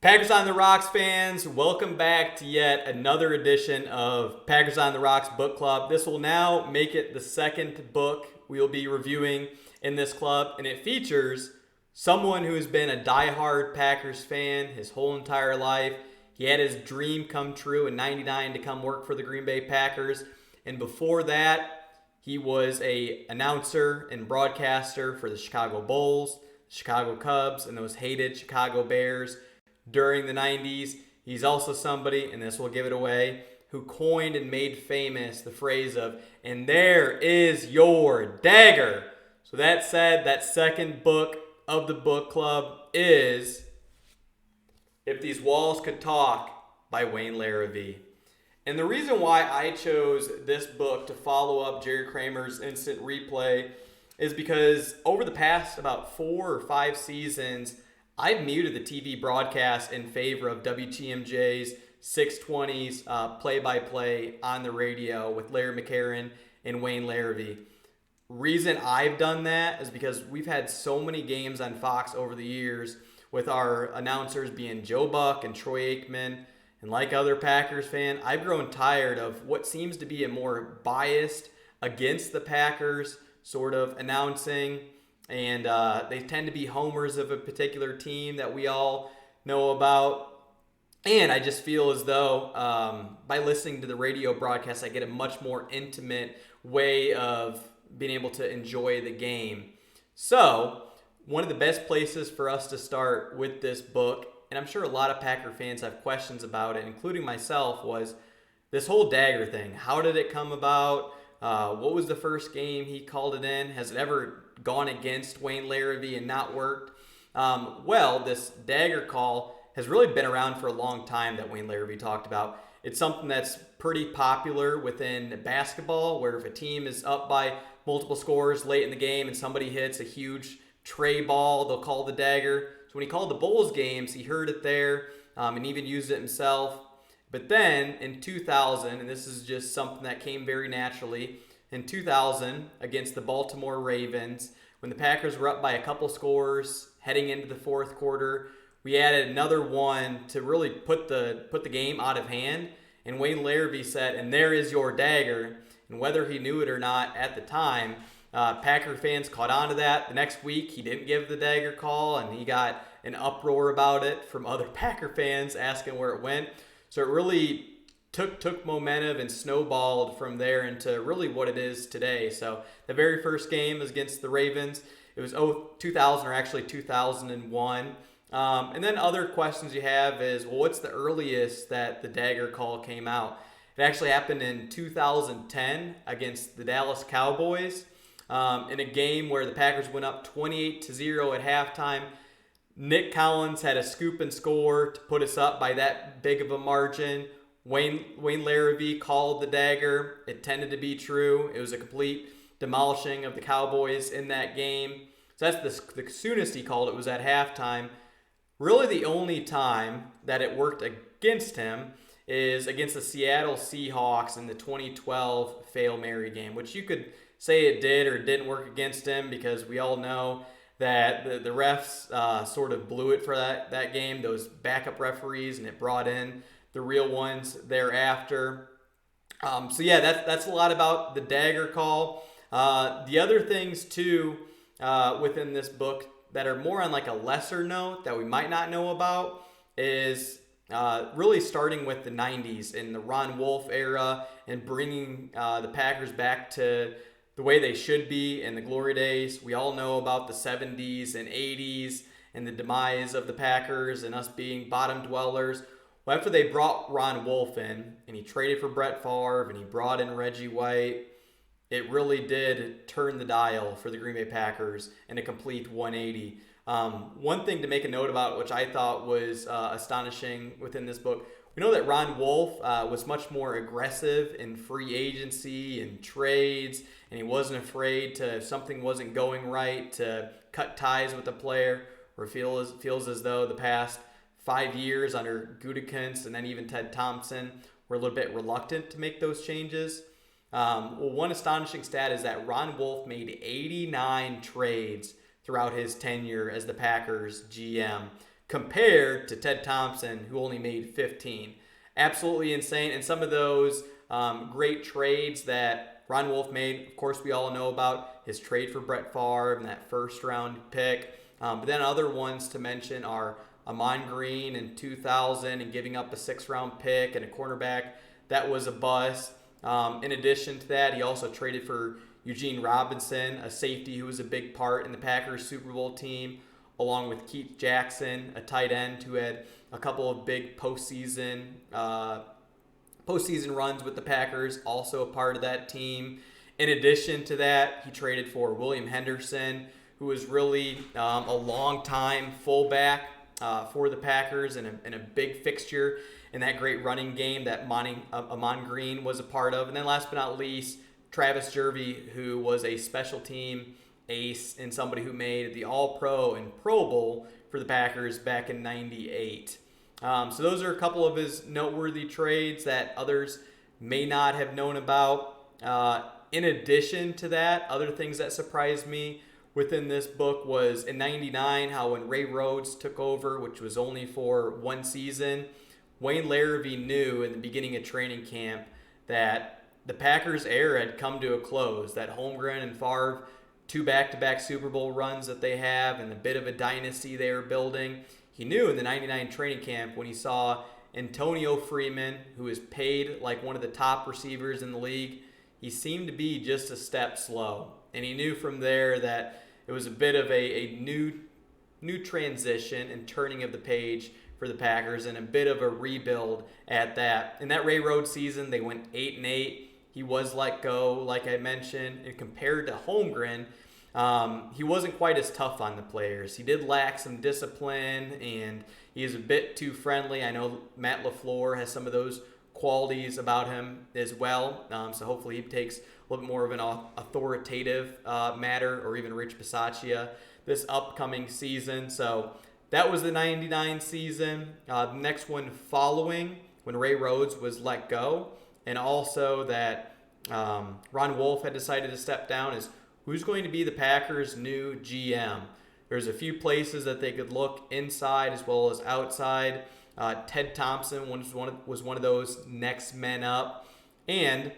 Packers on the Rocks fans, welcome back to yet another edition of Packers on the Rocks Book Club. This will now make it the second book we will be reviewing in this club, and it features someone who has been a diehard Packers fan his whole entire life. He had his dream come true in '99 to come work for the Green Bay Packers, and before that, he was an announcer and broadcaster for the Chicago Bulls, Chicago Cubs, and those hated Chicago Bears during the 90s. He's also somebody, and this will give it away, who coined and made famous the phrase of, "And there is your dagger." So that said, that second book of the book club is If These Walls Could Talk by Wayne Larrivee. And the reason why I chose this book to follow up Jerry Kramer's Instant Replay is because over the past about 4 or 5 seasons, I've muted the TV broadcast in favor of WTMJ's 620's play-by-play on the radio with Larry McCarron and Wayne Larrivee. Reason I've done that is because we've had so many games on Fox over the years with our announcers being Joe Buck and Troy Aikman. And like other Packers fan, I've grown tired of what seems to be a more biased against the Packers sort of announcing. And they tend to be homers of a particular team that we all know about. And I just feel as though by listening to the radio broadcast, I get a much more intimate way of being able to enjoy the game. So one of the best places for us to start with this book, and I'm sure a lot of Packer fans have questions about it, including myself, was this whole dagger thing. How did it come about? What was the first game he called it in? Has it ever gone against Wayne Larrivee and not worked? Well, this dagger call has really been around for a long time that Wayne Larrivee talked about. It's something that's pretty popular within basketball, where if a team is up by multiple scores late in the game and somebody hits a huge tray ball, they'll call the dagger. So when he called the Bulls games, he heard it there and even used it himself. But then in 2000, and this is just something that came very naturally, in 2000 against the Baltimore Ravens, when the Packers were up by a couple scores heading into the fourth quarter, we added another one to really put the game out of hand. And Wayne Larrivee said, "And there is your dagger." And whether he knew it or not at the time, Packer fans caught on to that. The next week, he didn't give the dagger call, and he got an uproar about it from other Packer fans asking where it went. So it really took momentum and snowballed from there into really what it is today. So the very first game was against the Ravens. It was 2000 or actually 2001. And then other questions you have is, well, what's the earliest that the dagger call came out? It actually happened in 2010 against the Dallas Cowboys in a game where the Packers went up 28-0 at halftime. Nick Collins had a scoop and score to put us up by that big of a margin. Wayne Larrivee called the dagger. It tended to be true. It was a complete demolishing of the Cowboys in that game. So that's the soonest he called it was at halftime. Really the only time that it worked against him is against the Seattle Seahawks in the 2012 Fail Mary game, which you could say it did or didn't work against him because we all know that the refs sort of blew it for that game, those backup referees, and it brought in the real ones thereafter. So yeah, that's a lot about the dagger call. The other things too within this book that are more on like a lesser note that we might not know about is really starting with the 90s and the Ron Wolf era and bringing the Packers back to the way they should be in the glory days. We all know about the 70s and 80s and the demise of the Packers and us being bottom dwellers. Well, after they brought Ron Wolf in and he traded for Brett Favre and he brought in Reggie White, it really did turn the dial for the Green Bay Packers in a complete 180. One thing to make a note about, which I thought was astonishing within this book, we know that Ron Wolf was much more aggressive in free agency and trades, and he wasn't afraid to, if something wasn't going right, to cut ties with the player, or feels as though the past 5 years under Gutekunst and then even Ted Thompson were a little bit reluctant to make those changes. Well, one astonishing stat is that Ron Wolf made 89 trades throughout his tenure as the Packers GM. compared to Ted Thompson, who only made 15. Absolutely insane. And some of those great trades that Ron Wolf made, of course, we all know about his trade for Brett Favre and that first-round pick. But then other ones to mention are Amon Green in 2000 and giving up a 6th-round pick and a cornerback that was a bust. In addition to that, he also traded for Eugene Robinson, a safety who was a big part in the Packers Super Bowl team, along with Keith Jackson, a tight end who had a couple of big postseason runs with the Packers, also a part of that team. In addition to that, he traded for William Henderson, who was really a long-time fullback for the Packers and a big fixture in that great running game that Amon Green was a part of. And then last but not least, Travis Jervey, who was a special team ace and somebody who made the All-Pro and Pro Bowl for the Packers back in '98. So those are a couple of his noteworthy trades that others may not have known about. In addition to that, other things that surprised me within this book was in '99, how when Ray Rhodes took over, which was only for one season, Wayne Larrivee knew in the beginning of training camp that the Packers' era had come to a close, that Holmgren and Favre, 2 back-to-back Super Bowl runs that they have and the bit of a dynasty they were building. He knew in the '99 training camp when he saw Antonio Freeman, who is paid like one of the top receivers in the league, he seemed to be just a step slow. And he knew from there that it was a bit of a new transition and turning of the page for the Packers and a bit of a rebuild at that. In that Ray Rhodes season, they went 8-8. He was let go, like I mentioned, and compared to Holmgren, he wasn't quite as tough on the players. He did lack some discipline, and he is a bit too friendly. I know Matt LaFleur has some of those qualities about him as well, so hopefully he takes a little bit more of an authoritative matter, or even Rich Bisaccia this upcoming season. So that was the '99 season. The next one following, when Ray Rhodes was let go, and also that Ron Wolf had decided to step down, is who's going to be the Packers' new GM. There's a few places that they could look inside as well as outside. Ted Thompson was one of those next men up. And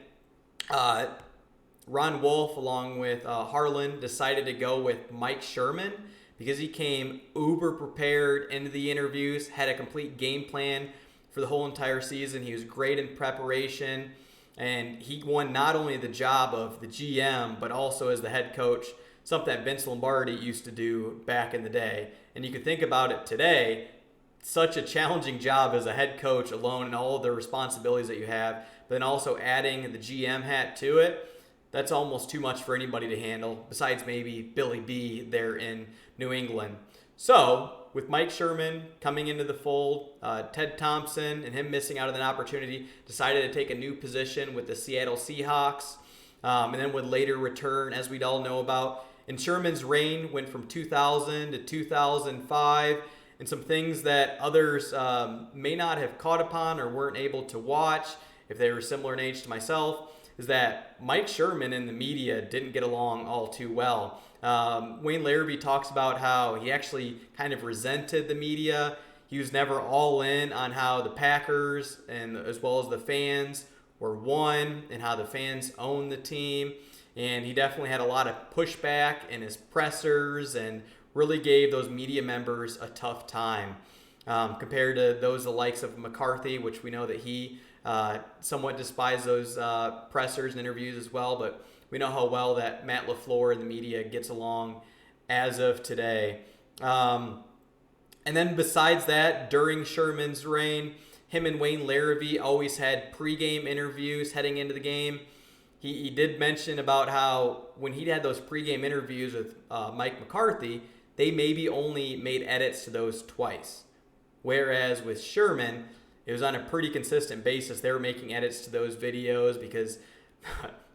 Ron Wolf, along with Harlan, decided to go with Mike Sherman because he came uber prepared into the interviews, had a complete game plan for the whole entire season. He was great in preparation, and he won not only the job of the GM, but also as the head coach, something that Vince Lombardi used to do back in the day. And you can think about it today, such a challenging job as a head coach alone and all of the responsibilities that you have, but then also adding the GM hat to it. That's almost too much for anybody to handle, besides maybe Billy B there in New England. So, with Mike Sherman coming into the fold, Ted Thompson and him missing out on an opportunity, decided to take a new position with the Seattle Seahawks, and then would later return, as we'd all know about. And Sherman's reign went from 2000 to 2005, and some things that others may not have caught upon or weren't able to watch, if they were similar in age to myself, is that Mike Sherman and the media didn't get along all too well. Wayne Larrivee talks about how he actually kind of resented the media. He was never all in on how the Packers and as well as the fans were won and how the fans owned the team. And he definitely had a lot of pushback in his pressers and really gave those media members a tough time compared to those the likes of McCarthy, which we know that he somewhat despised those pressers and interviews as well. But we know how well that Matt LaFleur and the media gets along as of today. And then besides that, during Sherman's reign, him and Wayne Larrivee always had pregame interviews heading into the game. He did mention about how when he had those pregame interviews with Mike McCarthy, they maybe only made edits to those twice. Whereas with Sherman, it was on a pretty consistent basis. They were making edits to those videos because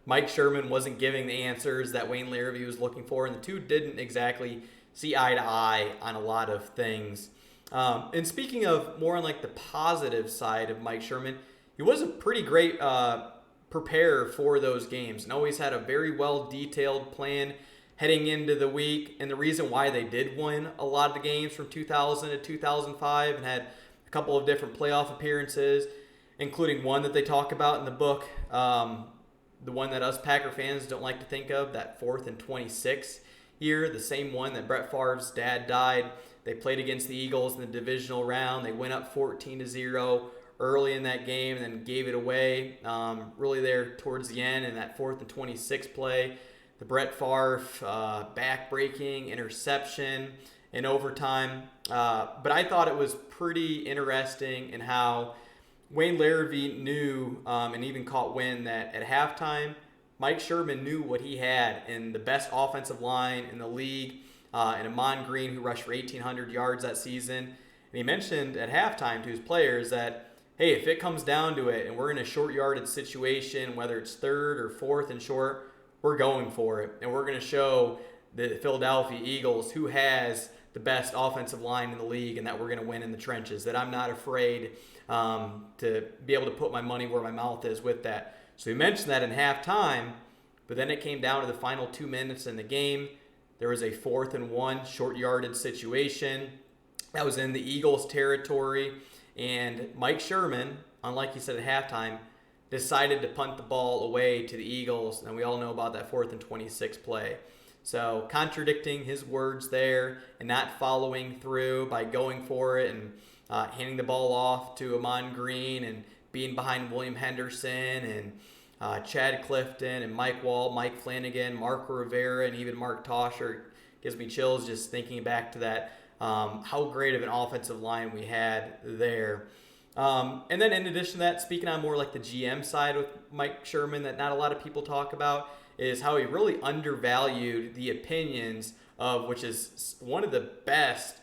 Mike Sherman wasn't giving the answers that Wayne Larrivee was looking for, and the two didn't exactly see eye to eye on a lot of things. And speaking of more on like the positive side of Mike Sherman, he was a pretty great preparer for those games and always had a very well detailed plan heading into the week, and the reason why they did win a lot of the games from 2000 to 2005 and had a couple of different playoff appearances, including one that they talk about in the book, the one that us Packer fans don't like to think of, that 4th and 26 year, the same one that Brett Favre's dad died. They played against the Eagles in the divisional round. They went up 14-0 early in that game and then gave it away really there towards the end in that 4th and 26 play. The Brett Favre back-breaking interception in overtime. But I thought it was pretty interesting in how Wayne Larrivee knew and even caught wind that at halftime, Mike Sherman knew what he had in the best offensive line in the league, and Amon Green, who rushed for 1,800 yards that season. And he mentioned at halftime to his players that, hey, if it comes down to it and we're in a short yardage situation, whether it's 3rd or 4th and short, we're going for it. And we're going to show the Philadelphia Eagles who has the best offensive line in the league and that we're going to win in the trenches, that I'm not afraid to be able to put my money where my mouth is with that. So he mentioned that in halftime, but then it came down to the final 2 minutes in the game. There was a 4th and 1 short yardage situation that was in the Eagles' territory, and Mike Sherman, unlike he said at halftime, decided to punt the ball away to the Eagles, and we all know about that 4th and 26 play. So contradicting his words there and not following through by going for it and handing the ball off to Amon Green and being behind William Henderson and Chad Clifton and Mike Wall, Mike Flanagan, Mark Rivera, and even Mark Tosher. Gives me chills just thinking back to that, how great of an offensive line we had there. And then in addition to that, speaking on more like the GM side with Mike Sherman that not a lot of people talk about, is how he really undervalued the opinions of, which is one of the best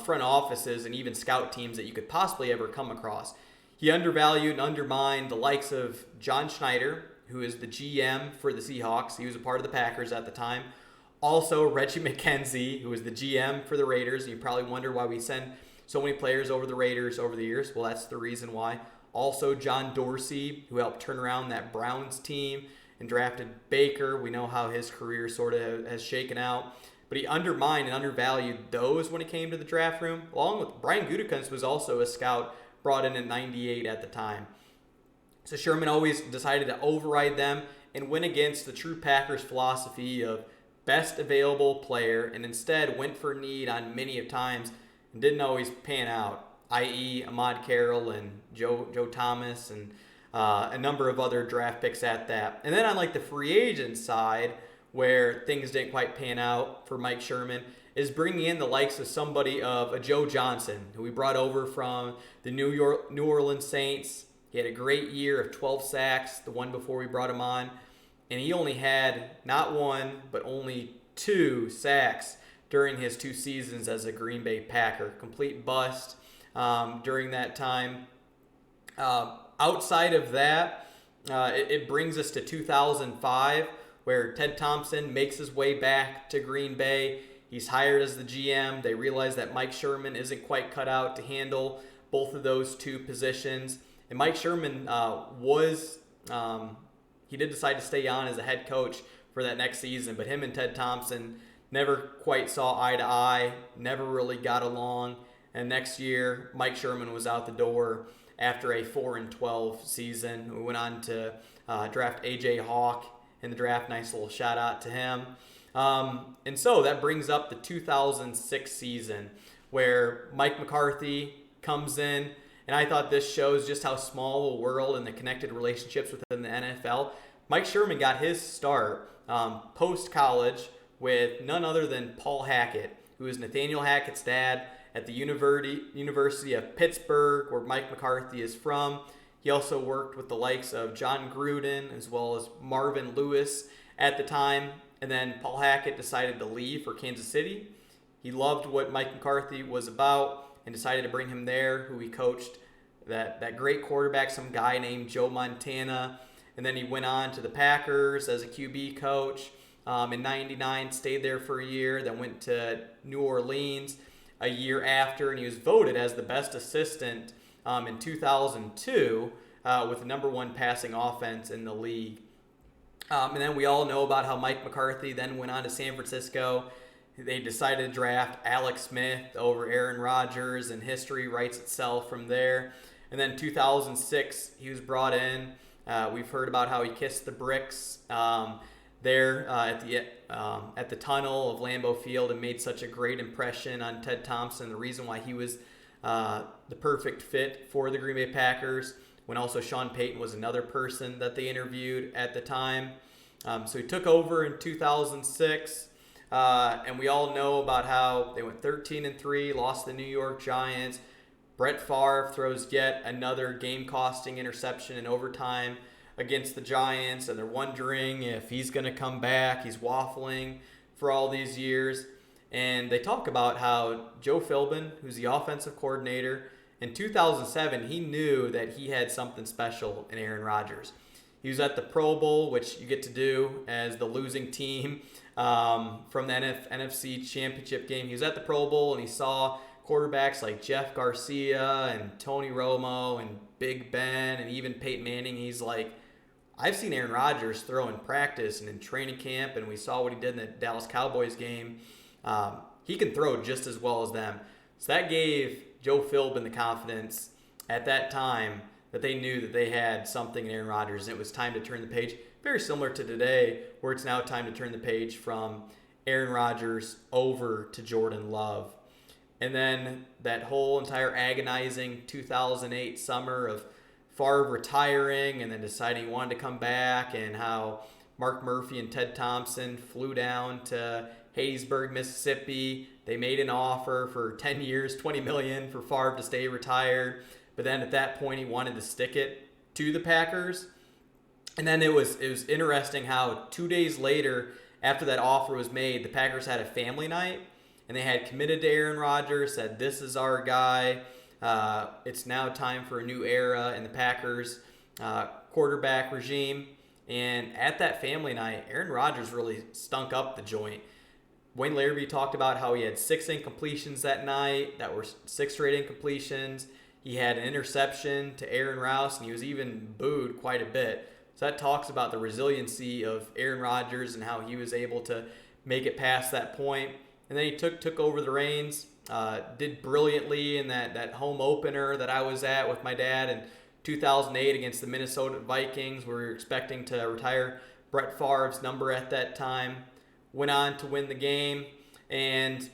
front offices and even scout teams that you could possibly ever come across. He undervalued and undermined the likes of John Schneider, who is the GM for the Seahawks. He was a part of the Packers at the time. Also, Reggie McKenzie, who was the GM for the Raiders. And you probably wonder why we send so many players over the Raiders over the years. Well, that's the reason why. Also, John Dorsey, who helped turn around that Browns team and drafted Baker. We know how his career sort of has shaken out. But he undermined and undervalued those when it came to the draft room, along with Brian Gutekunst was also a scout brought in 98 at the time. So Sherman always decided to override them and went against the true Packers philosophy of best available player, and instead went for need on many of times and didn't always pan out, i.e. Ahmad Carroll and Joe Thomas and a number of other draft picks at that. And then on like the free agent side, where things didn't quite pan out for Mike Sherman, is bringing in the likes of somebody of a Joe Johnson, who we brought over from the New Orleans Saints. He had a great year of 12 sacks, the one before we brought him on. And he only had not one, but only 2 sacks during his 2 seasons as a Green Bay Packer. Complete bust during that time. Outside of that, it brings us to 2005, where Ted Thompson makes his way back to Green Bay. He's hired as the GM. They realize that Mike Sherman isn't quite cut out to handle both of those 2 positions. And Mike Sherman he did decide to stay on as a head coach for that next season, but him and Ted Thompson never quite saw eye to eye, never really got along. And next year, Mike Sherman was out the door after a 4-12 season. We went on to draft A.J. Hawk in the draft. Nice little shout out to him. And so that brings up the 2006 season where Mike McCarthy comes in. And I thought this shows just how small a world and the connected relationships within the NFL. Mike Sherman got his start post-college with none other than Paul Hackett, who is Nathaniel Hackett's dad at the University of Pittsburgh, where Mike McCarthy is from. He also worked with the likes of John Gruden as well as Marvin Lewis at the time. And then Paul Hackett decided to leave for Kansas City. He loved what Mike McCarthy was about and decided to bring him there, who he coached that great quarterback, some guy named Joe Montana. And then he went on to the Packers as a QB coach. In 99, stayed there for a year, then went to New Orleans a year after, and he was voted as the best assistant in 2002 with the #1 passing offense in the league. And then we all know about how Mike McCarthy then went on to San Francisco. They decided to draft Alex Smith over Aaron Rodgers, and history writes itself from there. And then 2006, he was brought in. We've heard about how he kissed the bricks there at the tunnel of Lambeau Field and made such a great impression on Ted Thompson, the reason why he was the perfect fit for the Green Bay Packers, when also Sean Payton was another person that they interviewed at the time. So he took over in 2006. And we all know about how they went 13-3, lost the New York Giants. Brett Favre throws yet another game-costing interception in overtime against the Giants, and they're wondering if he's going to come back. He's waffling for all these years. And they talk about how Joe Philbin, who's the offensive coordinator, in 2007, he knew that he had something special in Aaron Rodgers. He was at the Pro Bowl, which you get to do as the losing team from the NFC Championship game. He was at the Pro Bowl, and he saw quarterbacks like Jeff Garcia and Tony Romo and Big Ben and even Peyton Manning. He's like, I've seen Aaron Rodgers throw in practice and in training camp, and we saw what he did in the Dallas Cowboys game. He can throw just as well as them. So that gave Joe Philbin the confidence at that time that they knew that they had something in Aaron Rodgers, and it was time to turn the page. Very similar to today, where it's now time to turn the page from Aaron Rodgers over to Jordan Love. And then that whole entire agonizing 2008 summer of Favre retiring and then deciding he wanted to come back, and how Mark Murphy and Ted Thompson flew down to Hattiesburg, Mississippi. They made an offer for 10 years, $20 million for Favre to stay retired. But then at that point, he wanted to stick it to the Packers. And then it was interesting how 2 days later, after that offer was made, the Packers had a family night, and they had committed to Aaron Rodgers, said, this is our guy. It's now time for a new era in the Packers quarterback regime. And at that family night, Aaron Rodgers really stunk up the joint. Wayne Larrivee talked about how he had 6 incompletions that night. That were 6 straight incompletions. He had an interception to Aaron Rouse, and he was even booed quite a bit. So that talks about the resiliency of Aaron Rodgers and how he was able to make it past that point. And then he took over the reins, did brilliantly in that home opener that I was at with my dad in 2008 against the Minnesota Vikings. We were expecting to retire Brett Favre's number at that time. Went on to win the game, and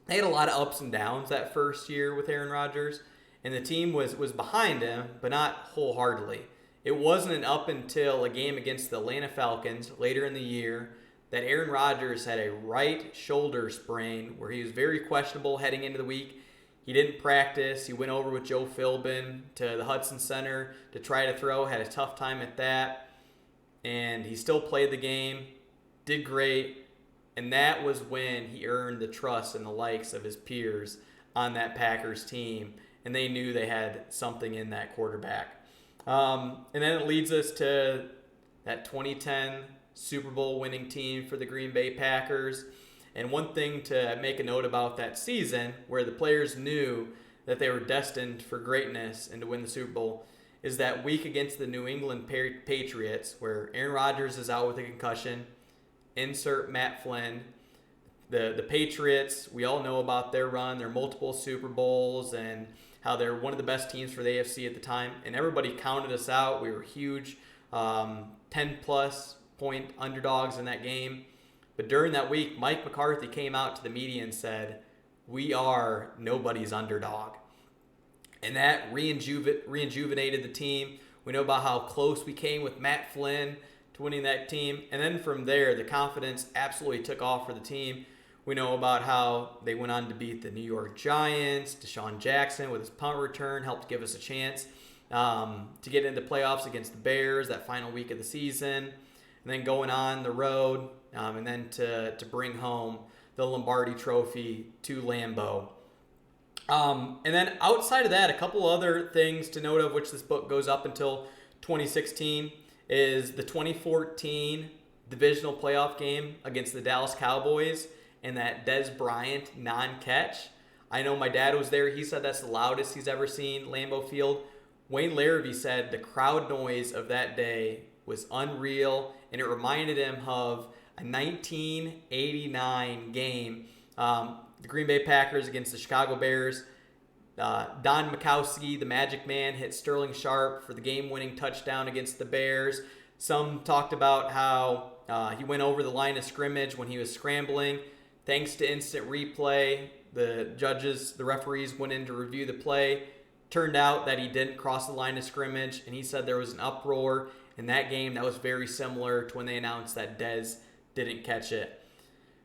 they had a lot of ups and downs that first year with Aaron Rodgers, and the team was behind him, but not wholeheartedly. It wasn't up until a game against the Atlanta Falcons later in the year that Aaron Rodgers had a right shoulder sprain where he was very questionable heading into the week. He didn't practice. He went over with Joe Philbin to the Hudson Center to try to throw, had a tough time at that, and he still played the game, did great, and that was when he earned the trust and the likes of his peers on that Packers team, and they knew they had something in that quarterback. And then it leads us to that 2010 Super Bowl winning team for the Green Bay Packers. And one thing to make a note about that season, where the players knew that they were destined for greatness and to win the Super Bowl, is that week against the New England Patriots, where Aaron Rodgers is out with a concussion. Insert Matt Flynn. The Patriots, we all know about their run, their multiple Super Bowls, and how they're one of the best teams for the AFC at the time. And everybody counted us out. We were huge 10-plus point underdogs in that game. But during that week, Mike McCarthy came out to the media and said, we are nobody's underdog. And that rejuvenated the team. We know about how close we came with Matt Flynn to winning that team. And then from there, the confidence absolutely took off for the team. We know about how they went on to beat the New York Giants. Deshaun Jackson with his punt return helped give us a chance to get into playoffs against the Bears that final week of the season. And then going on the road and then to bring home the Lombardi Trophy to Lambeau. And then outside of that, a couple other things to note of which this book goes up until 2016 is the 2014 divisional playoff game against the Dallas Cowboys and that Dez Bryant non-catch. I know my dad was there. He said that's the loudest he's ever seen Lambeau Field. Wayne Larrivee said the crowd noise of that day was unreal and it reminded him of a 1989 game, the Green Bay Packers against the Chicago Bears. Don Mikowski, the Magic Man, hit Sterling Sharp for the game-winning touchdown against the Bears. Some talked about how he went over the line of scrimmage when he was scrambling. Thanks to instant replay, the referees went in to review the play. Turned out that he didn't cross the line of scrimmage, and he said there was an uproar in that game that was very similar to when they announced that Dez didn't catch it.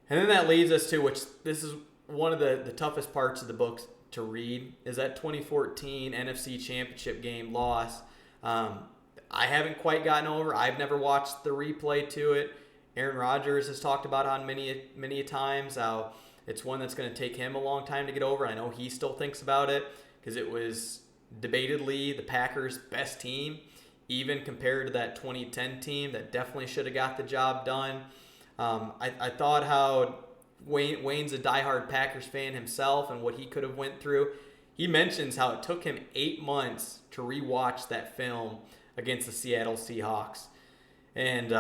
And then that leads us to, which this is one of the toughest parts of the book to read, is that 2014 NFC Championship game loss. I haven't quite gotten over. I've never watched the replay to it. Aaron Rodgers has talked about it on many times how it's one that's going to take him a long time to get over. I know he still thinks about it because it was debatedly the Packers' best team, even compared to that 2010 team that definitely should have got the job done. I thought how Wayne's a diehard Packers fan himself and what he could have went through. He mentions how it took him 8 months to rewatch that film against the Seattle Seahawks, and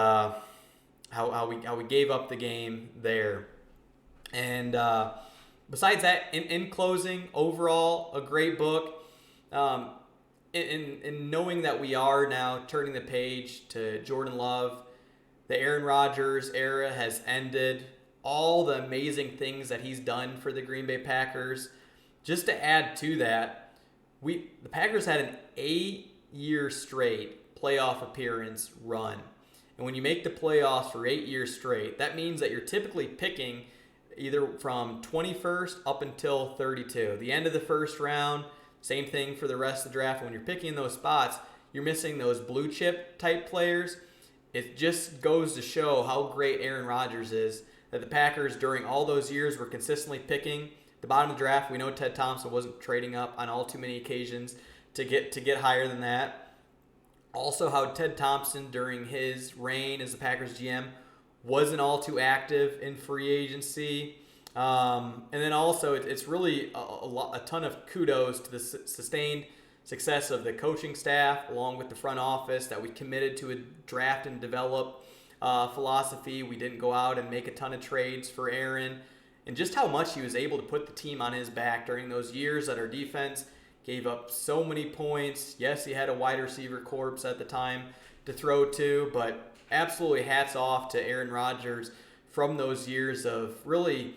how we gave up the game there. And besides that, in closing, overall, a great book. In knowing that we are now turning the page to Jordan Love, the Aaron Rodgers era has ended. All the amazing things that he's done for the Green Bay Packers. Just to add to that, the Packers had an 8-year straight playoff appearance run. And when you make the playoffs for 8 years straight, that means that you're typically picking either from 21st up until 32. The end of the first round, same thing for the rest of the draft. When you're picking those spots, you're missing those blue chip type players. It just goes to show how great Aaron Rodgers is, that the Packers during all those years were consistently picking the bottom of the draft. We know Ted Thompson wasn't trading up on all too many occasions to get higher than that. Also, how Ted Thompson during his reign as the Packers GM wasn't all too active in free agency. And then also, it's really a ton of kudos to the sustained success of the coaching staff along with the front office, that we committed to a draft and develop philosophy. We didn't go out and make a ton of trades for Aaron, and just how much he was able to put the team on his back during those years that our defense gave up so many points. Yes, he had a wide receiver corpse at the time to throw to, but absolutely hats off to Aaron Rodgers from those years of really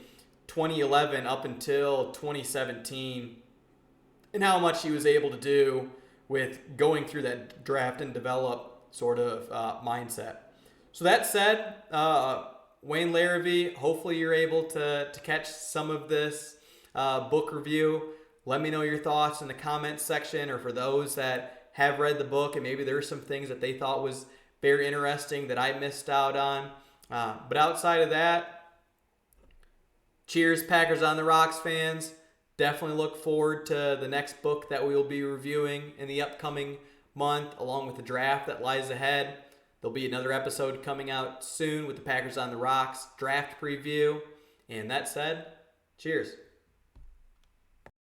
2011 up until 2017, and how much he was able to do with going through that draft and develop sort of mindset. So that said, Wayne Larrivee, hopefully you're able to catch some of this book review. Let me know your thoughts in the comments section, or for those that have read the book and maybe there's some things that they thought was very interesting that I missed out on. But outside of that, cheers, Packers on the Rocks fans. Definitely look forward to the next book that we will be reviewing in the upcoming month, along with the draft that lies ahead. There'll be another episode coming out soon with the Packers on the Rocks draft preview. And that said, cheers.